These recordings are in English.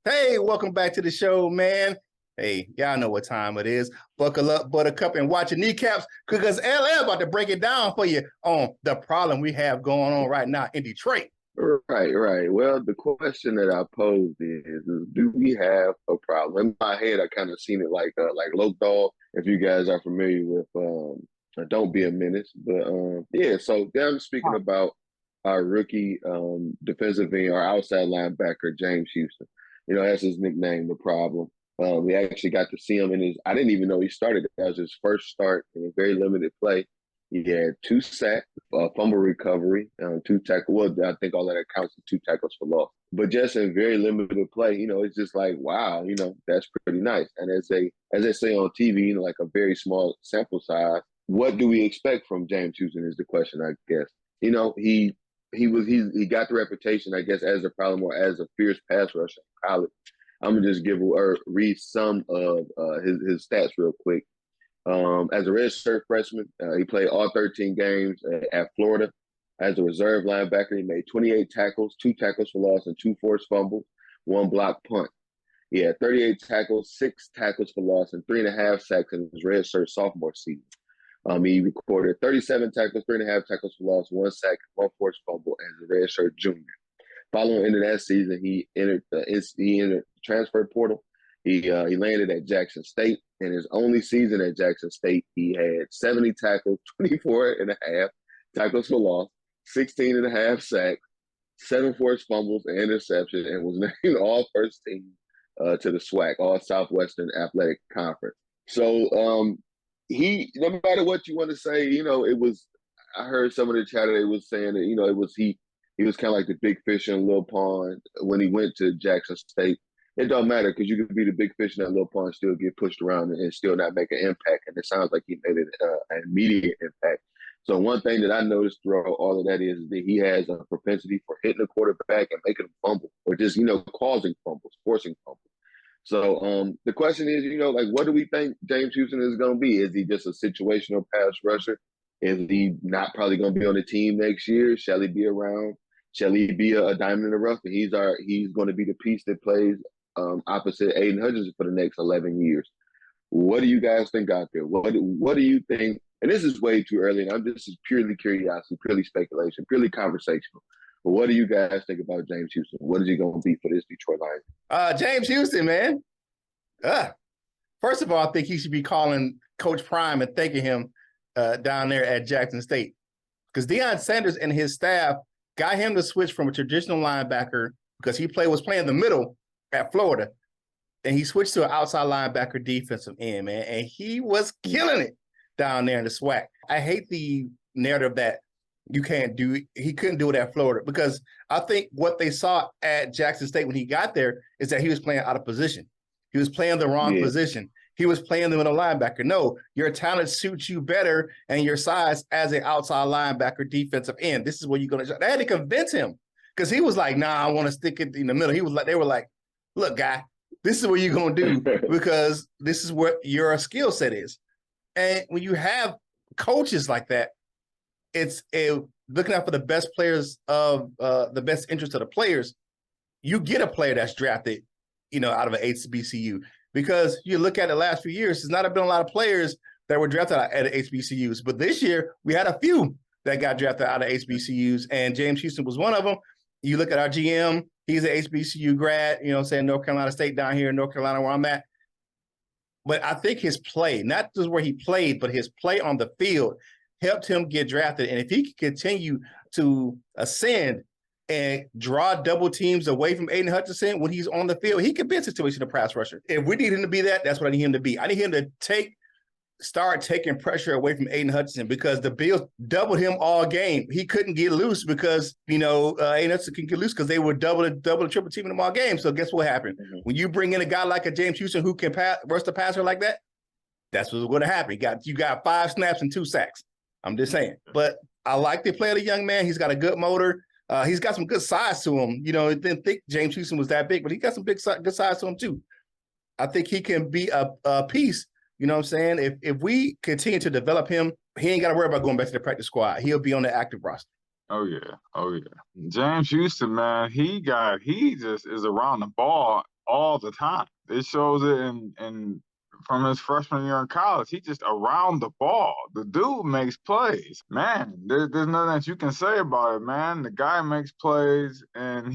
Hey, welcome back to the show, man. Hey, y'all know what time it is. Buckle up, buttercup, and watch your kneecaps because LL about to break it down for you on the problem we have going on right now in Detroit. Right. Well, the question that I posed is do we have a problem? In my head, I kind of seen it like Loke Dog, if you guys are familiar with Don't Be a Menace. But yeah, so I'm speaking about our rookie defensive end, our outside linebacker, James Houston. You know, that's his nickname, the problem. We actually got to see him in I didn't even know he started. That was his first start in a very limited play. He had 2 sacks, fumble recovery, 2 tackles. Well, I think all that counts as 2 tackles for loss. But just in very limited play, you know, it's just like, wow, you know, that's pretty nice. And as they say on TV, you know, like a very small sample size, what do we expect from James Houston is the question, I guess. You know, he got the reputation, I guess, as a problem or as a fierce pass rusher in college. I'm gonna just read some of his stats real quick. As a redshirt freshman, he played all 13 games at Florida. As a reserve linebacker, he made 28 tackles, 2 tackles for loss, and 2 forced fumbles, 1 block punt. He had 38 tackles, 6 tackles for loss, and 3.5 sacks in his redshirt sophomore season. He recorded 37 tackles, 3.5 tackles for loss, 1 sack, 1 forced fumble as a redshirt junior. Following the end of that season, he entered the transfer portal. He landed at Jackson State. In his only season at Jackson State, he had 70 tackles, 24.5 tackles for loss, 16.5 sacks, 7 forced fumbles and interceptions, and was named all first team to the SWAC, All Southwestern Athletic Conference. So he, no matter what you want to say, you know, I heard some of the chatter, they was saying that, you know, he was kind of like the big fish in a little pond when he went to Jackson State. It don't matter because you could be the big fish in that little pond and still get pushed around and still not make an impact. And it sounds like he made an immediate impact. So one thing that I noticed throughout all of that is that he has a propensity for hitting the quarterback and making him fumble or just, you know, causing fumbles, forcing fumbles. So the question is, you know, like, what do we think James Houston is going to be? Is he just a situational pass rusher? Is he not probably going to be on the team next year? Shall he be around? Shall he be a diamond in the rough? And he's going to be the piece that plays opposite Aiden Hutchinson for the next 11 years. What do you guys think out there? What do you think? And this is way too early, and this is purely curiosity, purely speculation, purely conversational. But what do you guys think about James Houston? What is he going to be for this Detroit Lions? James Houston, man. First of all, I think he should be calling Coach Prime and thanking him down there at Jackson State. Because Deion Sanders and his staff got him to switch from a traditional linebacker because he was playing the middle at Florida, and he switched to an outside linebacker defensive end, man, and he was killing it down there in the SWAC. I hate the narrative that he couldn't do it at Florida because I think what they saw at Jackson State when he got there is that he was playing out of position. He was playing the wrong position. He was playing the middle linebacker. No, your talent suits you better and your size as an outside linebacker defensive end. This is where you're going to – they had to convince him because he was like, nah, I want to stick it in the middle. They were like, look, guy, this is what you're going to do because this is what your skill set is. And when you have coaches like that, it's looking out for the best players of the best interest of the players. You get a player that's drafted, you know, out of an HBCU because you look at the last few years, there's not been a lot of players that were drafted at HBCUs. But this year, we had a few that got drafted out of HBCUs, and James Houston was one of them. You look at our GM, he's an HBCU grad, you know, saying North Carolina State down here in North Carolina where I'm at. But I think his play, not just where he played, but his play on the field helped him get drafted. And if he can continue to ascend and draw double teams away from Aiden Hutchinson when he's on the field, he could be a situational pass rusher. If we need him to be that, that's what I need him to be. I need him to start taking pressure away from Aiden Hutchinson because the Bills doubled him all game. He couldn't get loose because, you know, Aiden Hutchinson can get loose because they were double, triple teaming him all game. So guess what happened? Mm-hmm. When you bring in a guy like a James Houston who can rush the passer like that, that's what's going to happen. You got 5 snaps and 2 sacks. I'm just saying. But I like the play of the young man. He's got a good motor. He's got some good size to him. You know, didn't think James Houston was that big, but he got some good size to him too. I think he can be a piece. You know what I'm saying? If we continue to develop him, he ain't got to worry about going back to the practice squad. He'll be on the active roster. Oh yeah. James Houston, man, he just is around the ball all all the time. It shows it in from his freshman year in college. He just around the ball. The dude makes plays. Man, there's nothing that you can say about it, man. The guy makes plays, and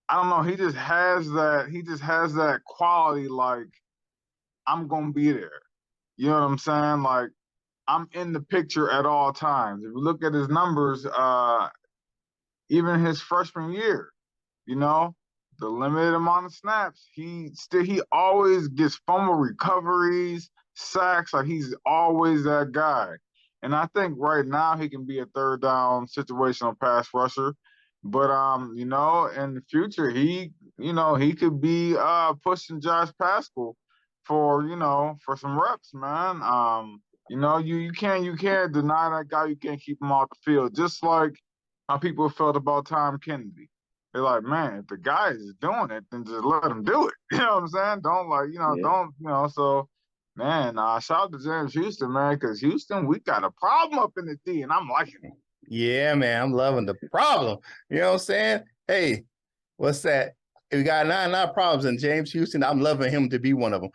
I don't know, he just has that quality, like, I'm gonna be there. You know what I'm saying? Like, I'm in the picture at all times. If you look at his numbers, even his freshman year, you know, the limited amount of snaps, he always gets fumble recoveries, sacks. Like, he's always that guy. And I think right now he can be a third down situational pass rusher. But you know, in the future, he could be pushing Josh Pascal for some reps, man. You know, you can't deny that guy. You can't keep him off the field. Just like how people felt about Tom Kennedy. They're like, man, if the guy is doing it, then just let him do it. You know what I'm saying? Don't, like, so, man, shout out to James Houston, man, because Houston, we got a problem up in the D, and I'm liking it. Yeah, man, I'm loving the problem. You know what I'm saying? Hey, what's that? We got 9 problems, and James Houston, I'm loving him to be one of them.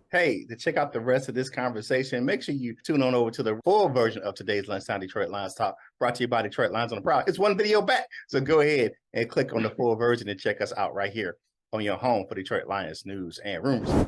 Hey, to check out the rest of this conversation, make sure you tune on over to the full version of today's Lunchtime Detroit Lions Talk, brought to you by Detroit Lions on the Prowl. It's one video back, so go ahead and click on the full version and check us out right here on your home for Detroit Lions news and rumors.